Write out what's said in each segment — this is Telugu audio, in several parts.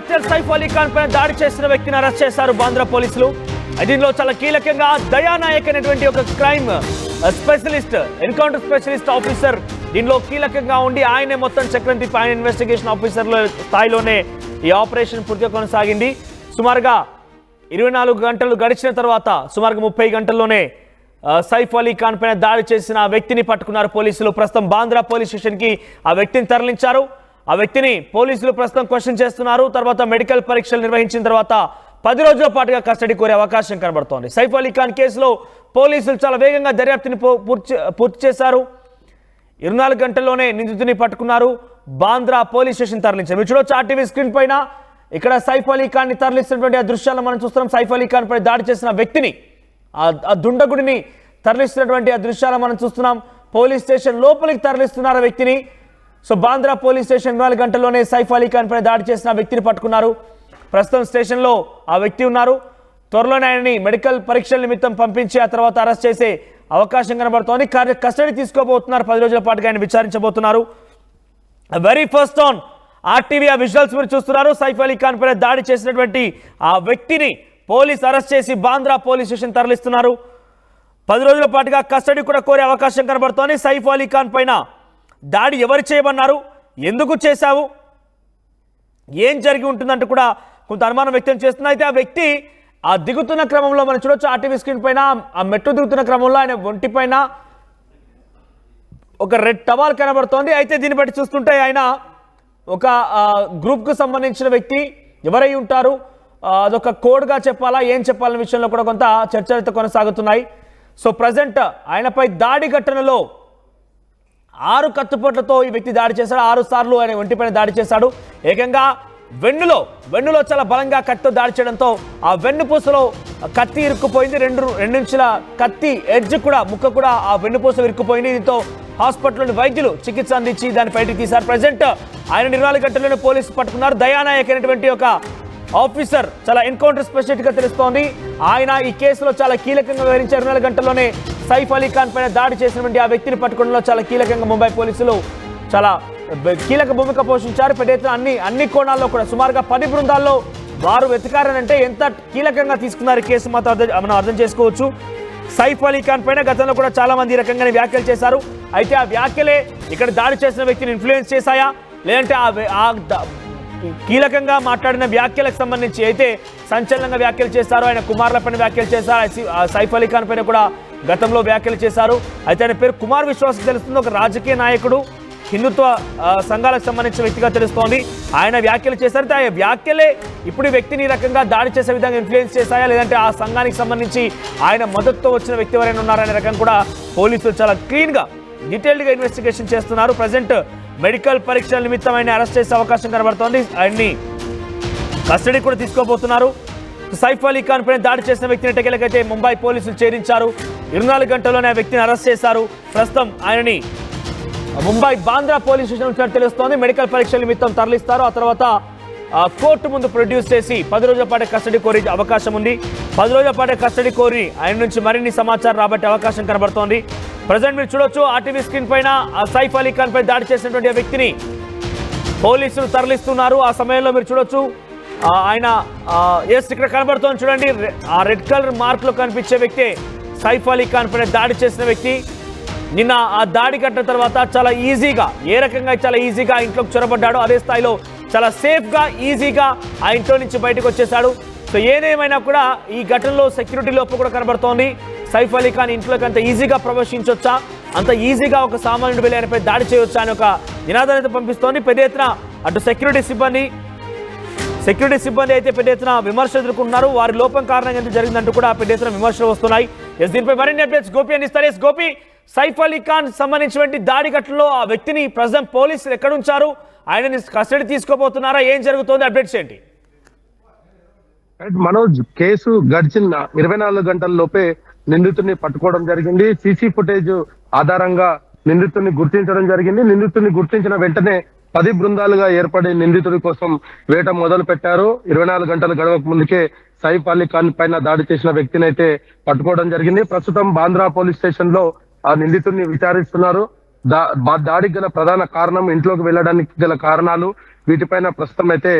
యాక్టర్ సైఫ్ అలీ ఖాన్ పైన దాడి చేసిన వ్యక్తిని అరెస్ట్ చేశారు బాంద్రా పోలీసులు. దీనిలో చాలా కీలకంగా దయానాయక్ అనేటువంటి ఒక crime specialist, encounter specialist officer దీనిలో కీలకంగా ఉండి ఆయనే మొత్తం చక్రం తిప్పి ఆయన ఇన్వెస్టిగేషన్ ఆఫీసర్ల స్థాయిలోనే ఈ ఆపరేషన్ పూర్తిగా కొనసాగింది. సుమారుగా 24 గంటలు గడిచిన తర్వాత సుమారుగా 30 గంటల్లోనే సైఫ్ అలీ ఖాన్ పైన దాడి చేసిన ఆ వ్యక్తిని పట్టుకున్నారు పోలీసులు. ప్రస్తుతం బాంద్రా పోలీస్ స్టేషన్కి ఆ వ్యక్తిని తరలించారు. ఆ వ్యక్తిని పోలీసులు ప్రస్తుతం క్వశ్చన్ చేస్తున్నారు. తర్వాత మెడికల్ పరీక్షలు నిర్వహించిన తర్వాత 10 రోజుల పాటుగా కస్టడీ కోరే అవకాశం కనబడుతోంది. సైఫ్ అలీ ఖాన్ కేసులో పోలీసులు చాలా వేగంగా దర్యాప్తుని పూర్తి చేశారు. 24 గంటల్లోనే నిందితుని పట్టుకున్నారు. బాంద్రా పోలీస్ స్టేషన్ తరలించారు. మీరు చూడొచ్చు ఆర్టీవీ స్క్రీన్ పైన ఇక్కడ సైఫ్ అలీ ఖాన్ ని తరలిస్తున్నటువంటి ఆ దృశ్యాలను మనం చూస్తున్నాం. సైఫ్ అలీ ఖాన్ పై దాడి చేసిన వ్యక్తిని, ఆ దుండగుడిని తరలిస్తున్నటువంటి ఆ దృశ్యాలను మనం చూస్తున్నాం. పోలీస్ స్టేషన్ లోపలికి తరలిస్తున్నారు ఆ వ్యక్తిని. సో బాంద్రా పోలీస్ స్టేషన్ 24 గంటల్లోనే సైఫ్ అలీ ఖాన్ పై దాడి చేసిన వ్యక్తిని పట్టుకున్నారు. ప్రస్తుతం స్టేషన్లో ఆ వ్యక్తి ఉన్నారు. త్వరలోనే ఆయనని మెడికల్ పరీక్షల నిమిత్తం పంపించి ఆ తర్వాత అరెస్ట్ చేసే అవకాశం కనబడుతోంది. కస్టడీ తీసుకోబోతున్నారు. 10 రోజుల పాటుగా ఆయన విచారించబోతున్నారు. వెరీ ఫస్ట్ ఆన్ ఆర్టీవీ ఆ విజువల్స్ మీరు చూస్తున్నారు. సైఫ్ అలీ ఖాన్ పై దాడి చేసినటువంటి ఆ వ్యక్తిని పోలీస్ అరెస్ట్ చేసి బాంద్రా పోలీస్ స్టేషన్ తరలిస్తున్నారు. 10 రోజుల పాటుగా కస్టడీ కూడా కోరే అవకాశం కనబడుతోంది. సైఫ్ అలీ ఖాన్ పైన దాడి ఎవరు చేయమన్నారు, ఎందుకు చేశావు, ఏం జరిగి ఉంటుందంటూ కూడా కొంత అనుమానం వ్యక్తం చేస్తున్నా. అయితే ఆ వ్యక్తి ఆ దిగుతున్న క్రమంలో మనం చూడొచ్చు ఆర్టీవీ స్క్రీన్ పైన ఆ మెట్టు దిగుతున్న క్రమంలో ఆయన ఒంటి పైన ఒక రెడ్ టవాల్ కనబడుతోంది. అయితే దీన్ని బట్టి చూస్తుంటే ఆయన ఒక గ్రూప్కు సంబంధించిన వ్యక్తి ఎవరై ఉంటారు, అదొక కోడ్గా చెప్పాలా ఏం చెప్పాలనే విషయంలో కూడా కొంత చర్చలు అయితే కొనసాగుతున్నాయి. సో ప్రజెంట్ ఆయనపై దాడి ఘటనలో 6 కత్తిపోట్లతో ఈ వ్యక్తి దాడి చేశాడు. 6 సార్లు ఆయన ఒంటిపైన దాడి చేశాడు. ఏకంగా వెన్నులో చాలా బలంగా కత్తితో దాడి చేయడంతో ఆ వెన్నుపూసలో కత్తి ఇరుక్కుపోయింది. 2 ఇంచుల కత్తి ఎడ్జ్ కూడా ముక్క కూడా ఆ వెన్నుపూస ఇరుక్కుపోయింది. దీంతో హాస్పిటల్లోని వైద్యులు చికిత్స అందించి దాన్ని బయటికి తీశారు. ప్రజెంట్ ఆయన 24 గంటల్లోనే పోలీసులు పట్టుకున్నారు. దయానాయక్ అనేటువంటి ఒక ఆఫీసర్, చాలా ఎన్కౌంటర్ స్పెషలిస్ట్ గా తెలుస్తోంది. ఆయన ఈ కేసులో చాలా కీలకంగా వ్యవహరించారు. 24 గంటల్లోనే సైఫ్ అలీ ఖాన్ పైన దాడి చేసినటువంటి ఆ వ్యక్తిని పట్టుకోవడంలో చాలా కీలకంగా ముంబై పోలీసులు చాలా కీలక భూమిక పోషించారు. పెద్ద ఎత్తున అన్ని కోణాల్లో కూడా సుమారుగా 10 బృందాల్లో వారు వెతకారనంటే ఎంత కీలకంగా తీసుకున్నారు ఈ కేసు మనం అర్థం చేసుకోవచ్చు. సైఫ్ అలీ ఖాన్ పైన గతంలో కూడా చాలా మంది ఈ రకంగానే వ్యాఖ్యలు చేశారు. అయితే ఆ వ్యాఖ్యలే ఇక్కడ దాడి చేసిన వ్యక్తిని ఇన్ఫ్లుయెన్స్ చేశాయా, లేదంటే కీలకంగా మాట్లాడిన వ్యాఖ్యలకు సంబంధించి అయితే సంచలనంగా వ్యాఖ్యలు చేశారు. ఆయన కుమార్ల పైన వ్యాఖ్యలు చేశారు. సైఫ్ అలీ ఖాన్ పైన కూడా గతంలో వ్యాఖ్యలు చేశారు. అయితే ఆయన పేరు కుమార్ విశ్వాస్ తెలుస్తుంది. ఒక రాజకీయ నాయకుడు, హిందుత్వ సంఘాలకు సంబంధించిన వ్యక్తిగా తెలుస్తోంది. ఆయన వ్యాఖ్యలు చేశారు. ఆ వ్యాఖ్యలే ఇప్పుడు ఈ వ్యక్తిని ఈ రకంగా దాడి చేసే విధంగా ఇన్ఫ్లుయెన్స్ చేశాయా, లేదంటే ఆ సంఘానికి సంబంధించి ఆయన మద్దతుతో వచ్చిన వ్యక్తి ఎవరైనా ఉన్నారనే రకం కూడా పోలీసులు చాలా క్లీన్గా డీటెయిల్డ్గా ఇన్వెస్టిగేషన్ చేస్తున్నారు. ప్రజెంట్ మెడికల్ పరీక్షల నిమిత్తం ఆయన అరెస్ట్ చేసే అవకాశం కనబడుతోంది. ఆయన్ని కస్టడీ కూడా తీసుకోబోతున్నారు. సైఫ్ అలీ ఖాన్ పైన దాడి చేసిన వ్యక్తిని ఎట్టకేలకైతే ముంబై పోలీసులు చేరించారు. 24 గంటల్లోనే ఆ వ్యక్తిని అరెస్ట్ చేశారు. ప్రస్తుతం ఆయనని ముంబై బాంద్రా పోలీస్ స్టేషన్ వచ్చినట్టు తెలుస్తోంది. మెడికల్ పరీక్షల నిమిత్తం తరలిస్తారు. ఆ తర్వాత కోర్టు ముందు ప్రొడ్యూస్ చేసి 10 రోజుల పాటు కస్టడీ కోరే అవకాశం ఉంది. 10 రోజుల పాటు కస్టడీ కోరి ఆయన నుంచి మరిన్ని సమాచారం రాబట్టే అవకాశం కనబడుతోంది. ప్రజెంట్ మీరు చూడొచ్చు ఆర్టీవీ స్క్రీన్ పైన సైఫ్ అలీ ఖాన్ పై దాడి చేసినటువంటి ఆ వ్యక్తిని పోలీసులు తరలిస్తున్నారు. ఆ సమయంలో మీరు చూడొచ్చు ఆయన ఇక్కడ కనబడుతోంది చూడండి, ఆ రెడ్ కలర్ మార్క్ లో కనిపించే వ్యక్తి సైఫ్ అలీ ఖాన్ పైన దాడి చేసిన వ్యక్తి. నిన్న ఆ దాడి కట్టిన తర్వాత చాలా ఈజీగా, ఏ రకంగా చాలా ఈజీగా ఇంట్లోకి చొరబడ్డాడు, అదే స్థాయిలో చాలా సేఫ్గా ఈజీగా ఆ ఇంట్లో నుంచి బయటకు వచ్చేసాడు. సో ఏదేమైనా కూడా ఈ ఘటనలో సెక్యూరిటీ లోపల కూడా కనబడుతోంది. సైఫ్ అలీ ఖాన్ ఇంట్లోకి అంత ఈజీగా ప్రవేశించొచ్చా, అంత ఈజీగా ఒక సామాన్యుడు వెళ్ళి ఆయనపై దాడి చేయొచ్చా అని ఒక నినాదాన్ని పంపిస్తోంది. పెద్ద ఎత్తున అటు సెక్యూరిటీ సిబ్బంది అయితే పెద్ద ఎత్తున విమర్శలు ఎదుర్కొన్నారు. వారి లోపం కారణంగా ఎందుకు జరిగిందంటూ కూడా పెద్ద ఎత్తున విమర్శలు వస్తున్నాయి. దీనిపై మరిన్ని అప్డేట్స్ గోపి అందిస్తారు. గోపి, సైఫ్ అలీ ఖాన్ సంబంధించినటువంటి దాడి ఘటనలో ఆ వ్యక్తిని ప్రజెంట్ పోలీసులు ఎక్కడ ఉంచారు, ఆయనని కస్టడీ తీసుకోబోతున్నారా, ఏం జరుగుతోంది, అప్డేట్స్ ఏంటి? మనోజ్, కేసు గడిచిన 24 గంటల లోపే నిందితుడిని పట్టుకోవడం జరిగింది. సీసీ ఫుటేజ్ ఆధారంగా నిందితుడిని గుర్తించడం జరిగింది. నిందితుడిని గుర్తించిన వెంటనే 10 బృందాలుగా ఏర్పడి నిందితుడి కోసం వేట మొదలు పెట్టారు. 24 గంటలు గడవక ముందుకే సైఫ్ అలీ ఖాన్ పైన దాడి చేసిన వ్యక్తిని అయితే పట్టుకోవడం జరిగింది. ప్రస్తుతం బాంద్రా పోలీస్ స్టేషన్ లో ఆ నిందితుడిని విచారిస్తున్నారు. దాడికి గల ప్రధాన కారణం, ఇంట్లోకి వెళ్ళడానికి గల కారణాలు, వీటిపైన ప్రస్తుతం అయితే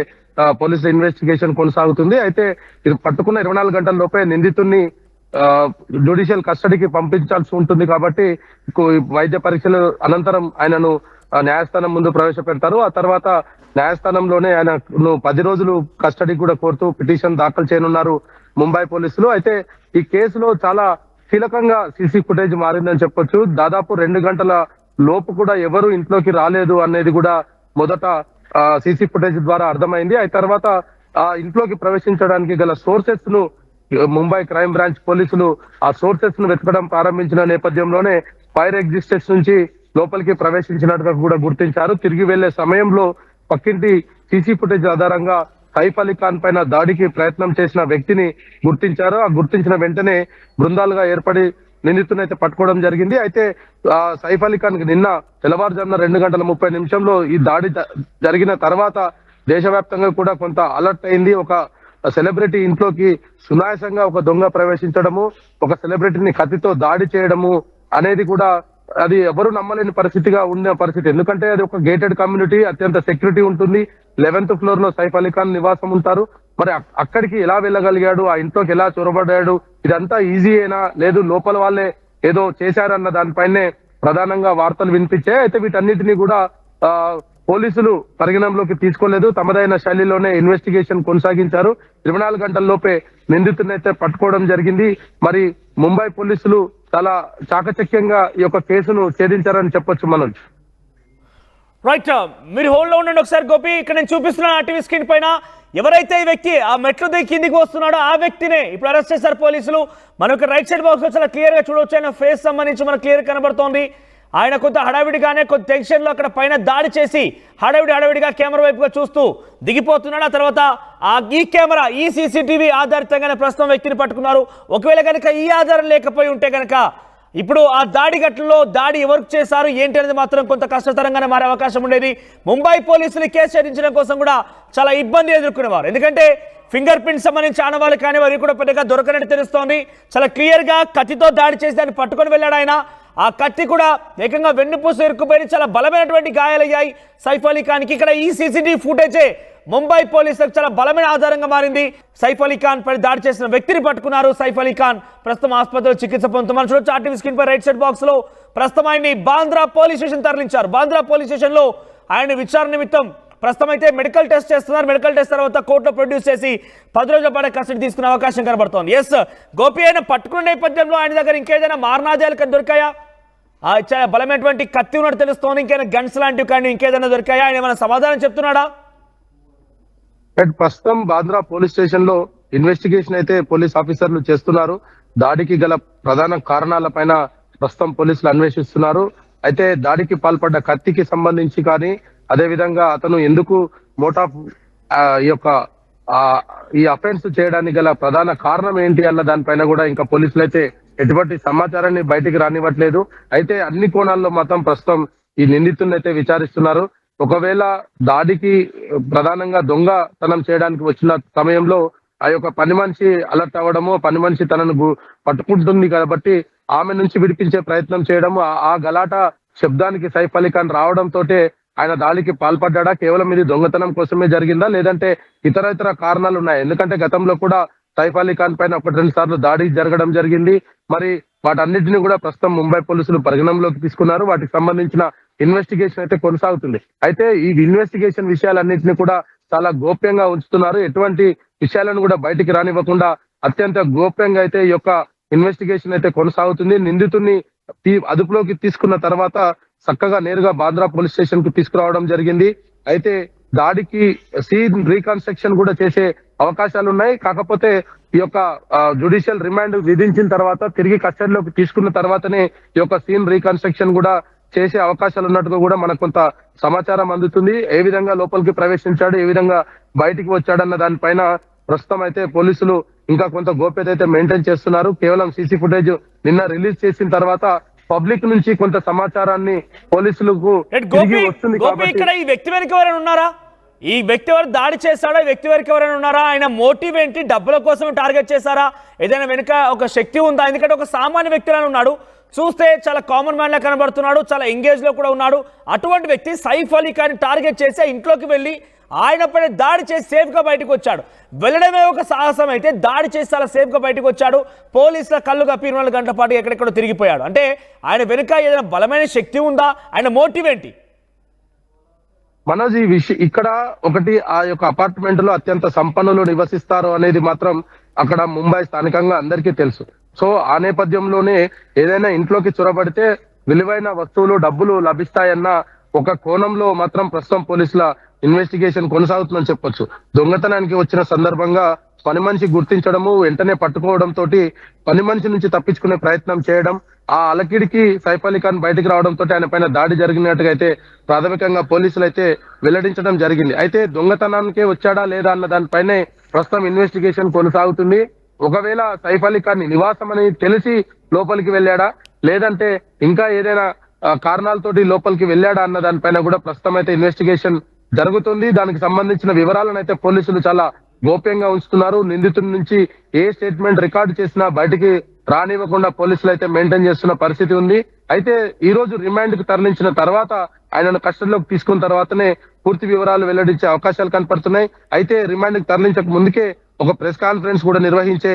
పోలీసుల ఇన్వెస్టిగేషన్ కొనసాగుతుంది. అయితే ఇది పట్టుకున్న 24 గంటల లోపే నిందితుడిని జ్యుడిషియల్ కస్టడీకి పంపించాల్సి ఉంటుంది కాబట్టి వైద్య పరీక్షలు అనంతరం ఆయనను న్యాయస్థానం ముందు ప్రవేశపెడతారు. ఆ తర్వాత న్యాయస్థానంలోనే ఆయనను 10 రోజులు కస్టడీ కూడా కోరుతూ పిటిషన్ దాఖలు చేయనున్నారు ముంబై పోలీసులు. అయితే ఈ కేసులో చాలా కీలకంగా సీసీ ఫుటేజ్ మారిందని చెప్పొచ్చు. దాదాపు 2 గంటల లోపు కూడా ఎవరు ఇంట్లోకి రాలేదు అనేది కూడా మొదట సీసీ ఫుటేజ్ ద్వారా అర్థమైంది. ఆ తర్వాత ఆ ఇంట్లోకి ప్రవేశించడానికి గల సోర్సెస్ ను ముంబై క్రైమ్ బ్రాంచ్ పోలీసులు ఆ సోర్సెస్ ను వెతకడం ప్రారంభించిన నేపథ్యంలోనే ఫైర్ ఎగ్జిస్టెన్స్ నుంచి లోపలికి ప్రవేశించినట్టుగా కూడా గుర్తించారు. తిరిగి వెళ్లే సమయంలో పక్కింటి సీసీ ఫుటేజ్ ఆధారంగా సైఫ్ అలీ ఖాన్ పైన దాడికి ప్రయత్నం చేసిన వ్యక్తిని గుర్తించారు. ఆ గుర్తించిన వెంటనే బృందాలుగా ఏర్పడి నిందితునైతే పట్టుకోవడం జరిగింది. అయితే సైఫ్ అలీ ఖాన్ నిన్న తెల్లవారుజామున 2:30 ఈ దాడి జరిగిన తర్వాత దేశవ్యాప్తంగా కూడా కొంత అలర్ట్ అయింది. ఒక సెలబ్రిటీ ఇంట్లోకి సునాయాసంగా ఒక దొంగ ప్రవేశించడము, ఒక సెలబ్రిటీని కత్తితో దాడి చేయడము అనేది కూడా అది ఎవరు నమ్మలేని పరిస్థితిగా ఉన్న పరిస్థితి. ఎందుకంటే అది ఒక గేటెడ్ కమ్యూనిటీ, అత్యంత సెక్యూరిటీ ఉంటుంది. 11th ఫ్లోర్ లో సైఫ్ అలీ ఖాన్ నివాసం ఉంటారు. మరి అక్కడికి ఎలా వెళ్ళగలిగాడు, ఆ ఇంట్లోకి ఎలా చొరబడ్డాడు, ఇదంతా ఈజీయేనా లేదు లోపల వాళ్ళే ఏదో చేశారన్న దానిపైనే ప్రధానంగా వార్తలు వినిపించాయి. అయితే వీటన్నిటిని కూడా పోలీసులు పరిగణనలోకి తీసుకోలేదు. తమదైన శైలిలోనే ఇన్వెస్టిగేషన్ కొనసాగించారు. 24 గంటల లోపే నిందితునైతే పట్టుకోవడం జరిగింది. మరి ముంబై పోలీసులు చాలా చాకచక్యంగా ఈ యొక్క కేసును ఛేదించారని చెప్పొచ్చు మనోజ్. రైట్, మీరు హోల్డ్ లో ఉండండి ఒకసారి గోపి. ఇక్కడ నేను చూపిస్తున్నాను టీవీ స్క్రీన్ పైన ఎవరైతే ఈ వ్యక్తి ఆ మెట్లు దిగి కిందికి వస్తున్నాడో ఆ వ్యక్తినే ఇప్పుడు అరెస్ట్ చేశారు పోలీసులు. మనకు రైట్ సైడ్ బాక్స్ లో చాలా క్లియర్ గా చూడవచ్చు. ఆయన ఫేస్ సంబంధించి మనకు క్లియర్ కనబడుతోంది. ఆయన కొంత హడావిడిగానే కొంత టెన్షన్ లో అక్కడ పైన దాడి చేసి హడావిడిగా కెమెరా వైపుగా చూస్తూ దిగిపోతున్నాడు. ఆ తర్వాత ఈ కెమెరా ఈ సీసీటీవీ ఆధారితంగానే ప్రస్తుతం వ్యక్తిని పట్టుకున్నారు. ఒకవేళ కనుక ఈ ఆధారం లేకపోయి ఉంటే కనుక ఇప్పుడు ఆ దాడి ఘటనలో దాడి ఎవరికి చేశారు ఏంటి అనేది మాత్రం కొంత కష్టతరంగానే మారే అవకాశం ఉండేది. ముంబై పోలీసులు కేసు ఛేదించడం కోసం కూడా చాలా ఇబ్బంది ఎదుర్కొనేవారు. ఎందుకంటే ఫింగర్ ప్రింట్స్ సంబంధించి ఆనవాళ్ళు కానీ వారికి కూడా పెద్దగా దొరకనట్టు తెలుస్తోంది. చాలా క్లియర్గా కత్తితో దాడి చేసి దాన్ని పట్టుకొని వెళ్ళాడు ఆయన. ఆ కత్తి కూడా ఏకంగా వెన్నుపూస ఇరుక్కుపోయి చాలా బలమైనటువంటి గాయాలయ్యాయి సైఫ్ అలీ ఖాన్కి. ఇక్కడ ఈ సీసీటీవీ ఫుటేజే ముంబై పోలీసులకు చాలా బలమైన ఆధారంగా మారింది. సైఫ్ అలీ ఖాన్ పై దాడి చేసిన వ్యక్తిని పట్టుకున్నారు. సైఫ్ అలీ ఖాన్ ప్రస్తుతం ఆసుపత్రిలో చికిత్స పొందుతున్నారు. చూడొచ్చు ఆర్టీవీ స్క్రీన్ పై రైట్ సైడ్ బాక్స్ లో ప్రస్తుతం ఆయన్ని బాంద్రా పోలీస్ స్టేషన్ తరలించారు. బాంద్రా పోలీస్ స్టేషన్ లో ఆయన విచారణ నిమిత్తం ప్రస్తుతం అయితే మెడికల్ టెస్ట్ చేస్తున్నారు. మెడికల్ టెస్ట్ తర్వాత కోర్టులో ప్రొడ్యూస్ చేసి 10 రోజుల పాటు కస్టడీ తీసుకునే అవకాశం కనబడుతోంది. ఎస్ గోపి ఆయన పట్టుకున్న నేపథ్యంలో ఆయన దగ్గర ఇంకేదైనా మారణాదాయాలు దొరికాయా? చాలా బలమైనటువంటి కత్తి ఉన్నట్టు తెలుస్తోంది. ఇంకేదైనా గన్స్ లాంటివి కానీ ఇంకేదైనా దొరికాయా? ఆయన ఏమైనా సమాధానం చెప్తున్నాడా? ప్రస్తుతం బాంద్రా పోలీస్ స్టేషన్ లో ఇన్వెస్టిగేషన్ అయితే పోలీస్ ఆఫీసర్లు చేస్తున్నారు. దాడికి గల ప్రధాన కారణాలపైన ప్రస్తుతం పోలీసులు అన్వేషిస్తున్నారు. అయితే దాడికి పాల్పడ్డ కత్తికి సంబంధించి కానీ అదే విధంగా అతను ఎందుకు మోటాఫ్ ఈ అఫెన్స్ చేయడానికి గల ప్రధాన కారణం ఏంటి అన్న దానిపైన కూడా ఇంకా పోలీసులు అయితే ఎటువంటి సమాచారాన్ని బయటికి రానివ్వట్లేదు. అయితే అన్ని కోణాల్లో మాత్రం ప్రస్తుతం ఈ నిందితుడిని అయితే విచారిస్తున్నారు. ఒకవేళ దాడికి ప్రధానంగా దొంగతనం చేయడానికి వచ్చిన సమయంలో ఆ యొక్క పని మనిషి అలర్ట్ అవ్వడము, పని మనిషి తనను పట్టుకుంటుంది కాబట్టి ఆమె నుంచి విడిపించే ప్రయత్నం చేయడము, ఆ గలాట శబ్దానికి సైఫ్ అలీ ఖాన్ రావడంతో ఆయన దాడికి పాల్పడ్డా, కేవలం ఇది దొంగతనం కోసమే జరిగిందా లేదంటే ఇతర కారణాలు ఉన్నాయి? ఎందుకంటే గతంలో కూడా సైఫ్ అలీ ఖాన్ పైన 1-2 సార్లు దాడి జరగడం జరిగింది. మరి వాటన్నిటిని కూడా ప్రస్తుతం ముంబై పోలీసులు పరిగణనలోకి తీసుకున్నారు. వాటికి సంబంధించిన ఇన్వెస్టిగేషన్ అయితే కొనసాగుతుంది. అయితే ఈ ఇన్వెస్టిగేషన్ విషయాలన్నింటినీ కూడా చాలా గోప్యంగా ఉంచుతున్నారు. ఎటువంటి విషయాలను కూడా బయటికి రానివ్వకుండా అత్యంత గోప్యంగా అయితే ఈ యొక్క ఇన్వెస్టిగేషన్ అయితే కొనసాగుతుంది. నిందితుడిని అదుపులోకి తీసుకున్న తర్వాత చక్కగా నేరుగా బాంద్రా పోలీస్ స్టేషన్ కు తీసుకురావడం జరిగింది. అయితే దాడికి సీన్ రీకన్స్ట్రక్షన్ కూడా చేసే అవకాశాలు ఉన్నాయి. కాకపోతే ఈ యొక్క జ్యుడిషియల్ రిమాండ్ విధించిన తర్వాత తిరిగి కస్టడీలోకి తీసుకున్న తర్వాతనే ఈ యొక్క సీన్ రీకన్స్ట్రక్షన్ కూడా చేసే అవకాశాలు ఉన్నట్టుగా కూడా మనకు కొంత సమాచారం అందుతుంది. ఏ విధంగా లోపలికి ప్రవేశించాడు, ఏ విధంగా బయటికి వచ్చాడన్న దానిపైన ప్రస్తుతం అయితే పోలీసులు ఇంకా కొంత గోప్యత అయితే మెయింటైన్ చేస్తున్నారు. కేవలం సీసీ ఫుటేజ్ నిన్న రిలీజ్ చేసిన తర్వాత పబ్లిక్ నుంచి కొంత సమాచారాన్ని పోలీసులకు వస్తుంది. ఇక్కడ ఈ వ్యక్తి వెనక ఎవరైనా ఉన్నారా? ఈ వ్యక్తి ఎవరు దాడి చేశాడా? ఈ వ్యక్తి వెనక ఎవరైనా ఉన్నారా? ఆయన మోటివ్ ఏంటి? డబ్బుల కోసం టార్గెట్ చేశారా? ఏదైనా వెనుక ఒక శక్తి ఉందా? ఎందుకంటే ఒక సామాన్య వ్యక్తిలానే ఉన్నాడు, చూస్తే చాలా కామన్ మ్యాన్ లా కనబడుతున్నాడు, చాలా ఎంగేజ్ లో కూడా ఉన్నాడు. అటువంటి వ్యక్తి సైఫ్ అలీ ఖాన్ టార్గెట్ చేసి ఇంట్లోకి వెళ్ళి ఆయనపై దాడి చేసి సేఫ్గా బయటకు వచ్చాడు. వెళ్ళడమే ఒక సాహసం అయితే దాడి చేసి చాలా సేఫ్గా బయటకు వచ్చాడు. పోలీసుల కళ్ళు కప్పి 24 గంటల పాటు ఎక్కడెక్కడో తిరిగిపోయాడు. అంటే ఆయన వెనుక ఏదైనా బలమైన శక్తి ఉందా? ఆయన మోటివ్ ఏంటి? మనోజ్, ఈ విషయం ఇక్కడ ఒకటి, ఆ యొక్క అపార్ట్మెంట్ లో అత్యంత సంపన్నులు నివసిస్తారు అనేది మాత్రం అక్కడ ముంబై స్థానికంగా అందరికీ తెలుసు. సో ఆ నేపథ్యంలోనే ఏదైనా ఇంట్లోకి చొరబడితే విలువైన వస్తువులు, డబ్బులు లభిస్తాయన్న ఒక కోణంలో మాత్రం ప్రస్తుతం పోలీసుల ఇన్వెస్టిగేషన్ కొనసాగుతుందని చెప్పొచ్చు. దొంగతనానికి వచ్చిన సందర్భంగా పని మనిషి గుర్తించడము, వెంటనే పట్టుకోవడం తోటి పని మనిషి నుంచి తప్పించుకునే ప్రయత్నం చేయడం, ఆ అలకిడికి సైఫ్ అలీ ఖాన్ బయటికి రావడంతో ఆయన పైన దాడి జరిగినట్టుగా అయితే ప్రాథమికంగా పోలీసులు అయితే వెల్లడించడం జరిగింది. అయితే దొంగతనానికే వచ్చాడా లేదా అన్న దానిపైనే ప్రస్తుతం ఇన్వెస్టిగేషన్ కొనసాగుతుంది. ఒకవేళ సైఫ్ అలీ ఖాన్ నివాసం అని తెలిసి లోపలికి వెళ్ళాడా, లేదంటే ఇంకా ఏదైనా కారణాలతోటి లోపలికి వెళ్ళాడా అన్న దానిపైన కూడా ప్రస్తుతం అయితే ఇన్వెస్టిగేషన్ జరుగుతుంది. దానికి సంబంధించిన వివరాలను అయితే పోలీసులు చాలా గోప్యంగా ఉంచుతున్నారు. నిందితుడి నుంచి ఏ స్టేట్మెంట్ రికార్డు చేసినా బయటికి రానివ్వకుండా పోలీసులు అయితే మెయింటైన్ చేస్తున్న పరిస్థితి ఉంది. అయితే ఈ రోజు రిమాండ్ కు తరలించిన తర్వాత, ఆయనను కస్టడీలోకి తీసుకున్న తర్వాతనే పూర్తి వివరాలు వెల్లడించే అవకాశాలు కనపడుతున్నాయి. అయితే రిమాండ్ కు తరలించక ముందుకే ఒక ప్రెస్ కాన్ఫరెన్స్ కూడా నిర్వహించే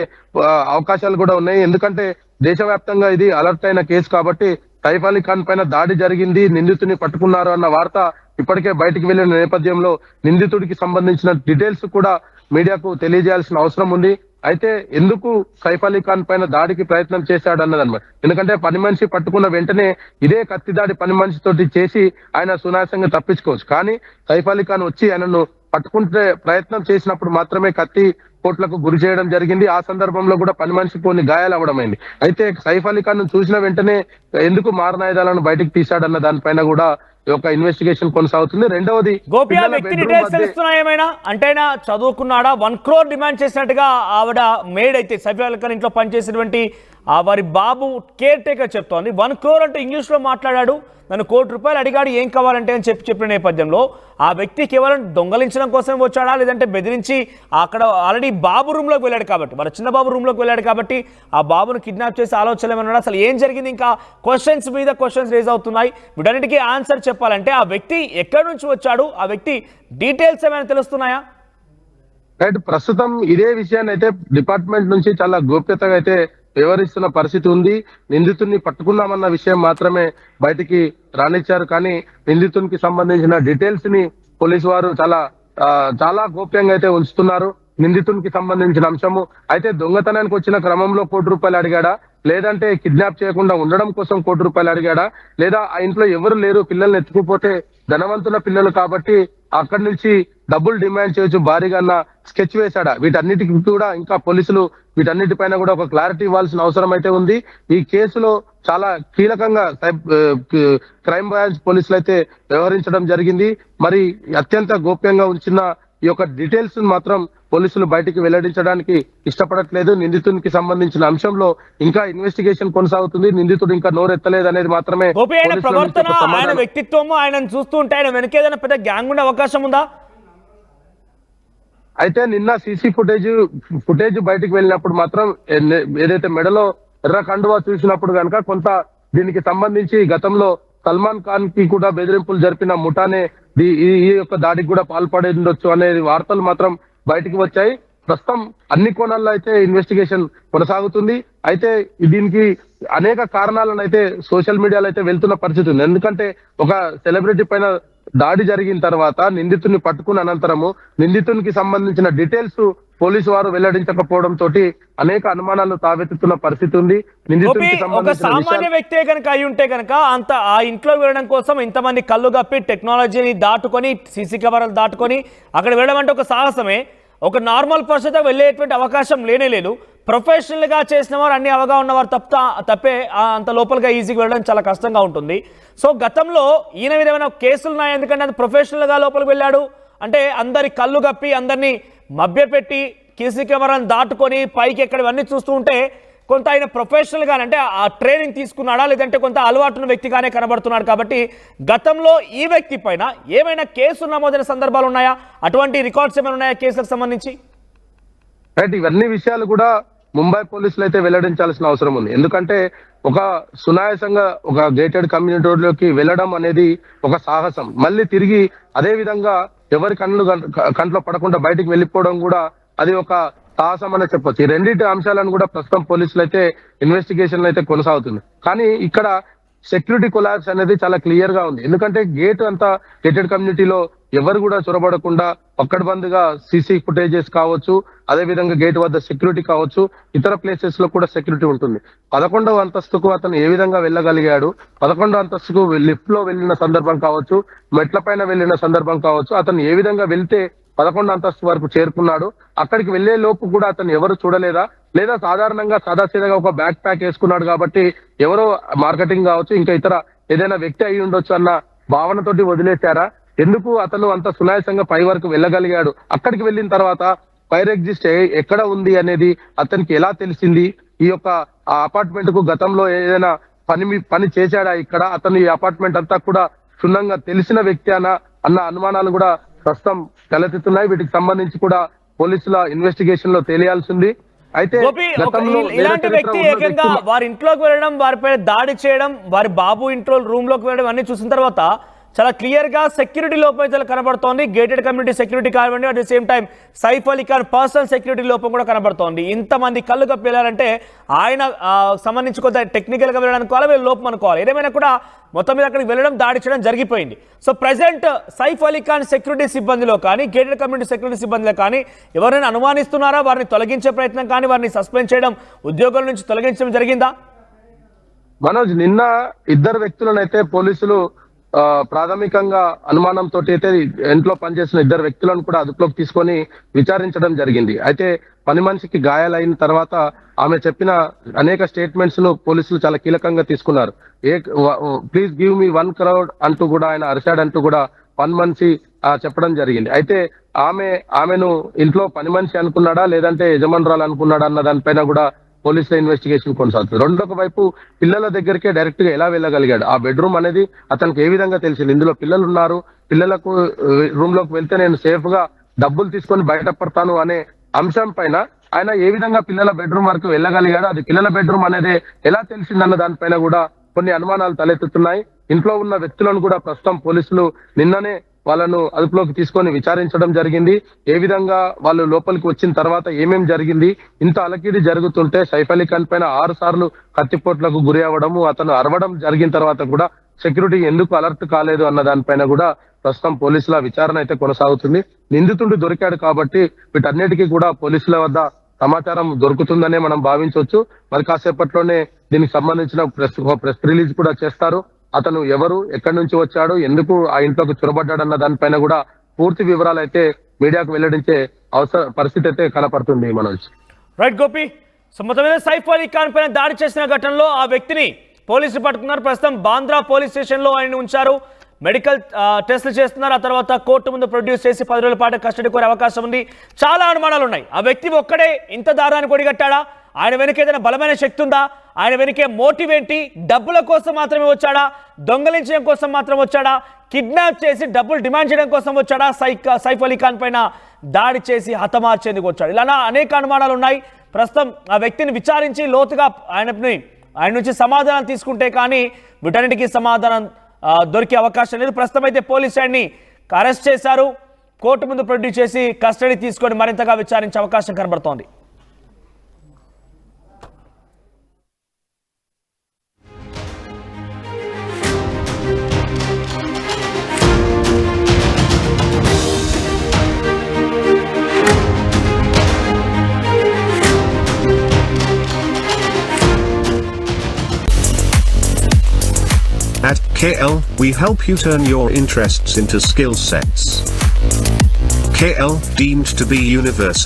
అవకాశాలు కూడా ఉన్నాయి. ఎందుకంటే దేశవ్యాప్తంగా ఇది అలర్ట్ అయిన కేసు కాబట్టి సైఫ్ అలీ ఖాన్ పైన దాడి జరిగింది, నిందితుని పట్టుకున్నారు అన్న వార్త ఇప్పటికే బయటికి వెళ్లిన నేపథ్యంలో నిందితుడికి సంబంధించిన డీటెయిల్స్ కూడా మీడియాకు తెలియజేయాల్సిన అవసరం ఉంది. అయితే ఎందుకు సైఫ్ అలీ ఖాన్ పైన దాడికి ప్రయత్నం చేశాడు అన్నదన్నమాట. ఎందుకంటే పని మనిషి పట్టుకున్న వెంటనే ఇదే కత్తి దాడి పని మనిషితోటి చేసి ఆయన సునాయాసంగా తప్పించుకోవచ్చు. కానీ సైఫ్ అలీ ఖాన్ వచ్చి ఆయనను పట్టుకుంటే ప్రయత్నం చేసినప్పుడు మాత్రమే కత్తి పోట్లకు గురి చేయడం జరిగింది. ఆ సందర్భంలో కూడా పని మనిషి కొన్ని గాయాలు అవ్వడమైంది. అయితే సైఫ్ అలీ ఖాన్ చూసిన వెంటనే ఎందుకు మారణాయుధాలను బయటకు తీశాడన్న దానిపైన కూడా ఒక ఇన్వెస్టిగేషన్ కొనసాగుతుంది. రెండవది, గోపి వ్యక్తి డీటెయిల్స్ తెలుస్తున్నాయి ఏమైనా? అంటే ఆయన చదువుకున్నాడా? 1 crore డిమాండ్ చేసినట్టుగా ఆవిడ మేడ్ అయితే సైఫ్ అలీ ఖాన్ ఇంట్లో పనిచేసినటువంటి వారి బాబు కేర్ టేకర్ చెప్తోంది. 1 crore అంటే ఇంగ్లీష్ లో మాట్లాడాడు, నన్ను ₹1 కోటి అడిగాడు ఏం కావాలంటే అని చెప్పిన నేపథ్యంలో ఆ వ్యక్తి కేవలం దొంగలించడం కోసం వచ్చాడా, లేదంటే బెదిరించి అక్కడ ఆల్రెడీ బాబు రూమ్ లోకి వెళ్ళాడు కాబట్టి, మన చిన్న బాబు రూమ్ లోకి వెళ్ళాడు కాబట్టి ఆ బాబును కిడ్నాప్ చేసి ఆలోచన ఏమన్నాడు, అసలు ఏం జరిగింది? ఇంకా క్వశ్చన్స్ మీద క్వశ్చన్స్ రేజ్ అవుతున్నాయి. వీటన్నిటికీ ఆన్సర్ చెప్పాలంటే ఆ వ్యక్తి ఎక్కడి నుంచి వచ్చాడు, ఆ వ్యక్తి డీటెయిల్స్ ఏమైనా తెలుస్తున్నాయా? రైట్, ప్రస్తుతం ఇదే విషయాన్ని అయితే డిపార్ట్మెంట్ నుంచి చాలా గోప్యతగా అయితే వ్యవహరిస్తున్న పరిస్థితి ఉంది. నిందితుడిని పట్టుకున్నామన్న విషయం మాత్రమే బయటికి రానిచ్చారు. కానీ నిందితునికి సంబంధించిన డీటెయిల్స్ ని పోలీసు వారు చాలా గోప్యంగా అయితే ఉంచుతున్నారు. నిందితునికి సంబంధించిన అంశము అయితే దొంగతనానికి వచ్చిన క్రమంలో ₹1 కోటి అడిగాడా, లేదంటే కిడ్నాప్ చేయకుండా ఉండడం కోసం ₹1 కోటి అడిగాడా, లేదా ఆ ఇంట్లో ఎవరు లేరు, పిల్లల్ని ఎత్తుకుపోతే ధనవంతుల పిల్లలు కాబట్టి అక్కడి నుంచి డబ్బులు డిమాండ్ చేయొచ్చు భారీగా అన్న స్కెచ్ వేశాడా? వీటన్నిటికి కూడా ఇంకా పోలీసులు వీటన్నిటిపైన కూడా ఒక క్లారిటీ ఇవ్వాల్సిన అవసరం అయితే ఉంది. ఈ కేసులో చాలా కీలకంగా క్రైమ్ బ్రాంచ్ పోలీసులు అయితే వ్యవహరించడం జరిగింది. మరి అత్యంత గోప్యంగా ఉంచిన ఈ యొక్క డీటెయిల్స్ మాత్రం పోలీసులు బయటికి వెల్లడించడానికి ఇష్టపడట్లేదు. నిందితునికి సంబంధించిన అంశంలో ఇంకా ఇన్వెస్టిగేషన్ కొనసాగుతుంది. నిందితుడు ఇంకా నోరెత్తలేదు అనేది మాత్రమే. ఆయన వ్యక్తిత్వము, ఆయన చూస్తుంటే ఆయన వెనక ఏదైనా పెద్ద గ్యాంగ్ ఉండే అవకాశం ఉందా? అయితే నిన్న సీసీ ఫుటేజ్ బయటికి వెళ్ళినప్పుడు మాత్రం ఏదైతే మెడలో ఎర్ర కండువా చూసినప్పుడు కనుక కొంత దీనికి సంబంధించి గతంలో సల్మాన్ ఖాన్ కి కూడా బెదిరింపులు జరిపిన ముఠానే ఈ యొక్క దాడికి కూడా పాల్పడి ఉండొచ్చు అనే వార్తలు మాత్రం బయటికి వచ్చాయి. ప్రస్తుతం అన్ని కోణాల్లో అయితే ఇన్వెస్టిగేషన్ కొనసాగుతుంది. అయితే దీనికి అనేక కారణాలను అయితే సోషల్ మీడియాలో అయితే వెళ్తున్న పరిస్థితి ఉంది. ఎందుకంటే ఒక సెలబ్రిటీ పైన దాడి జరిగిన తర్వాత నిందితుడిని పట్టుకున్న అనంతరము నిందితునికి సంబంధించిన డీటెయిల్స్ పోలీసు వారు వెల్లడించకపోవడం తోటి అనేక అనుమానాలు తావెత్తుతున్న పరిస్థితి ఉంది. ఒక సామాన్య వ్యక్తే కనుక అయి ఉంటే కనుక అంత ఆ ఇంట్లో వెళ్ళడం కోసం ఇంతమంది కళ్ళు కప్పి టెక్నాలజీని దాటుకొని సీసీ కెమెరాలు దాటుకొని అక్కడ వెళ్ళడం అంటే ఒక సాహసమే. ఒక నార్మల్ పర్సన్ వెళ్ళేటువంటి అవకాశం లేనే లేదు. ప్రొఫెషనల్ గా చేసిన వారు, అన్ని అవగా ఉన్నవారు తప్పే అంత లోపలిగా ఈజీగా వెళ్ళడం చాలా కష్టంగా ఉంటుంది. సో గతంలో ఈయన మీద ఏమైనా కేసులు ఉన్నాయి? ఎందుకంటే అది ప్రొఫెషనల్ గా లోపలికి వెళ్ళాడు అంటే అందరి కళ్ళు కప్పి అందరినీ మభ్యపెట్టి సీసీ కెమెరాను దాటుకొని పైకి ఎక్కడవన్నీ చూస్తూ ఉంటే కొంత ఆయన ప్రొఫెషనల్ గానే అంటే ఆ ట్రైనింగ్ తీసుకున్నాడా, లేదంటే కొంత అలవాటున్న వ్యక్తిగానే కనబడుతున్నాడు. కాబట్టి గతంలో ఈ వ్యక్తి పైన ఏమైనా కేసులు నమోదైన సందర్భాలు ఉన్నాయా? అటువంటి రికార్డ్స్ ఏమైనా ఉన్నాయా కేసులకు సంబంధించి? రైట్, ఇవన్నీ విషయాలు కూడా ముంబై పోలీసులు అయితే వెల్లడించాల్సిన అవసరం ఉంది. ఎందుకంటే ఒక సునాయాసంగా ఒక గేటెడ్ కమ్యూనిటీలోకి వెళ్ళడం అనేది ఒక సాహసం. మళ్ళీ తిరిగి అదే విధంగా ఎవరి కంట్లో పడకుండా బయటికి వెళ్ళిపోవడం కూడా అది ఒక సాహసం అనే చెప్పొచ్చు. ఈ రెండింటి అంశాలను కూడా ప్రస్తుతం పోలీసులు అయితే ఇన్వెస్టిగేషన్ అయితే కొనసాగుతుంది. కానీ ఇక్కడ సెక్యూరిటీ కొలాబ్స్ అనేది చాలా క్లియర్ గా ఉంది. ఎందుకంటే గేట్ అంతా గేటెడ్ కమ్యూనిటీలో ఎవరు కూడా చొరబడకుండా పక్కడబందిగా సీసీ ఫుటేజెస్ కావచ్చు, అదే విధంగా గేట్ వద్ద సెక్యూరిటీ కావచ్చు, ఇతర ప్లేసెస్ లో కూడా సెక్యూరిటీ ఉంటుంది. 11వ అంతస్తుకు అతను ఏ విధంగా వెళ్ళగలిగాడు, 11వ అంతస్తుకు లిఫ్ట్ లో వెళ్ళిన సందర్భం కావచ్చు, మెట్ల పైన వెళ్ళిన సందర్భం కావచ్చు, అతను ఏ విధంగా వెళ్తే 11వ అంతస్తు వరకు చేరుకున్నాడు, అక్కడికి వెళ్లే లోపు కూడా అతను ఎవరు చూడలేదా, లేదా సాధారణంగా సాదాసీదాగా ఒక బ్యాక్ ప్యాక్ వేసుకున్నాడు కాబట్టి ఎవరో మార్కెటింగ్ కావచ్చు, ఇంకా ఇతర ఏదైనా వ్యక్తి అయి ఉండొచ్చు అన్న భావనతోటి వదిలేశారా? ఎందుకు అతను అంత సునాయాసంగా పై వరకు వెళ్ళగలిగాడు? అక్కడికి వెళ్ళిన తర్వాత ఫైర్ ఎగ్జిస్ట్ ఎక్కడ ఉంది అనేది అతనికి ఎలా తెలిసింది? ఈ యొక్క అపార్ట్మెంట్ కు గతంలో ఏదైనా పని చేశాడా? ఇక్కడ అతను ఈ అపార్ట్మెంట్ అంతా కూడా క్షుణ్ణంగా తెలిసిన వ్యక్తి అన్న అనుమానాలు కూడా ప్రస్తుతం తలెత్తుతున్నాయి. వీటికి సంబంధించి కూడా పోలీసుల ఇన్వెస్టిగేషన్ లో తెలియాల్సింది. అయితే ఇలాంటి వ్యక్తి ఏకంగా వారి ఇంట్లోకి వెళ్ళడం, వారిపై దాడి చేయడం, వారి బాబు ఇంట్లో రూమ్ లోకి వెళ్ళడం అన్ని చూసిన తర్వాత చాలా క్లియర్ గా సెక్యూరిటీ లోపం చాలా కనబడుతోంది. గేటెడ్ కమ్యూనిటీ సెక్యూరిటీ కానివ్వండి, at the same time Saif Ali Khan personal security లోపం కూడా కనబడుతోంది. ఇంతమంది కళ్ళు కప్పి వెళ్ళారంటే ఆయన సంబంధించి కొంత టెక్నికల్ గా వెళ్ళడానికి వాళ్ళ లోపం అనుకోవాలి. ఏదేమైనా కూడా మొత్తం మీద అక్కడికి వెళ్ళడం, దాడి చేయడం జరిగిపోయింది. So present Saif Ali Khan security సిబ్బందిలో కానీ, గేటెడ్ కమ్యూనిటీ సెక్యూరిటీ సిబ్బందిలో కానీ ఎవరైనా అనుమానిస్తున్నారా? వారిని తొలగించే ప్రయత్నం కానీ, వారిని సస్పెండ్ చేయడం, ఉద్యోగుల నుంచి తొలగించడం జరిగిందా? మనోజ్, నిన్న ఇద్దరు వ్యక్తులను అయితే పోలీసులు ప్రాథమికంగా అనుమానంతో అయితే ఇంట్లో పనిచేసిన ఇద్దరు వ్యక్తులను కూడా అదుపులోకి తీసుకొని విచారించడం జరిగింది. అయితే పని మనిషికి గాయాలైన తర్వాత ఆమె చెప్పిన అనేక స్టేట్మెంట్స్ ను పోలీసులు చాలా కీలకంగా తీసుకున్నారు. ప్లీజ్ గివ్ మీ 1 crore అంటూ కూడా ఆయన అరిశాడంటూ కూడా పని మనిషి చెప్పడం జరిగింది. అయితే ఆమెను ఇంట్లో పని మనిషి అనుకున్నాడా లేదంటే యజమానురాలు అనుకున్నాడా అన్న దానిపైన కూడా పోలీసుల ఇన్వెస్టిగేషన్ కొనసాగుతుంది. రెండొక వైపు పిల్లల దగ్గరికే డైరెక్ట్ గా ఎలా వెళ్ళగలిగాడు? ఆ బెడ్రూమ్ అనేది అతనికి ఏ విధంగా తెలిసింది? ఇందులో పిల్లలు ఉన్నారు, పిల్లలకు రూమ్ లోకి వెళ్తే నేను సేఫ్ గా డబ్బులు తీసుకొని బయటపడతాను అనే అంశం పైన ఆయన ఏ విధంగా పిల్లల బెడ్రూమ్ వరకు వెళ్ళగలిగాడు? అది పిల్లల బెడ్రూమ్ అనేది ఎలా తెలిసిందన్న దానిపైన కూడా కొన్ని అనుమానాలు తలెత్తుతున్నాయి. ఇంట్లో ఉన్న వ్యక్తులను కూడా ప్రస్తుతం పోలీసులు నిన్ననే వాళ్ళను అదుపులోకి తీసుకొని విచారించడం జరిగింది. ఏ విధంగా వాళ్ళు లోపలికి వచ్చిన తర్వాత ఏమేం జరిగింది, ఇంత అలకిడి జరుగుతుంటే సైఫ్ అలీ ఖాన్ పైన 6 సార్లు కత్తిపోట్లకు గురి అవ్వడము, అతను అరవడం జరిగిన తర్వాత కూడా సెక్యూరిటీ ఎందుకు అలర్ట్ కాలేదు అన్న దానిపైన కూడా ప్రస్తుతం పోలీసుల విచారణ అయితే కొనసాగుతుంది. నిందితుడు దొరికాడు కాబట్టి వీటన్నిటికీ కూడా పోలీసుల వద్ద సమాచారం దొరుకుతుందనే మనం భావించవచ్చు. మరి కాసేపట్లోనే దీనికి సంబంధించిన ప్రెస్ రిలీజ్ కూడా చేస్తారు. అతను ఎవరు, ఎక్కడి నుంచి వచ్చాడు, ఎందుకు ఆ ఇంట్లోకి చొరబడ్డాడన్న దానిపైన కూడా పూర్తి వివరాలు అయితే మీడియాకు వెల్లడించే పరిస్థితి అయితే కనపడుతుంది. మనోజ్, రైట్ గోపి. సో మొత్తం మీద సైఫ్ అలీ ఖాన్ పైన దాడి చేసిన ఘటనలో ఆ వ్యక్తిని పోలీసులు పట్టుకున్నారు. ప్రస్తుతం బాంద్రా పోలీస్ స్టేషన్ లో ఆయన ఉంచారు. మెడికల్ టెస్టులు చేస్తున్నారు. ఆ తర్వాత కోర్టు ముందు ప్రొడ్యూస్ చేసి 10 రోజుల పాటు కస్టడీ కోరే అవకాశం ఉంది. చాలా అనుమానాలు ఉన్నాయి. ఆ వ్యక్తి ఒక్కడే ఇంత దారాన్ని కొడిగట్టాడా? ఆయన వెనుక ఏదైనా బలమైన శక్తి ఉందా? ఆయన వెనుకే మోటివ్ ఏంటి? డబ్బుల కోసం మాత్రమే వచ్చాడా? దొంగలించడం కోసం మాత్రం వచ్చాడా? కిడ్నాప్ చేసి డబ్బులు డిమాండ్ చేయడం కోసం వచ్చాడా? సైఫ్ అలీ ఖాన్ పైన దాడి చేసి హతమార్చేందుకు వచ్చాడు? ఇలా అనేక అనుమానాలు ఉన్నాయి. ప్రస్తుతం ఆ వ్యక్తిని విచారించి లోతుగా ఆయన నుంచి సమాధానం తీసుకుంటే కానీ వీటన్నిటికీ సమాధానం దొరికే అవకాశం లేదు. ప్రస్తుతం అయితే పోలీసు ఆయన్ని అరెస్ట్ చేశారు. కోర్టు ముందు ప్రొడ్యూస్ చేసి కస్టడీ తీసుకొని మరింతగా విచారించే అవకాశం కనబడుతోంది. At KL, we help you turn your interests into skill sets. KL, deemed to be university.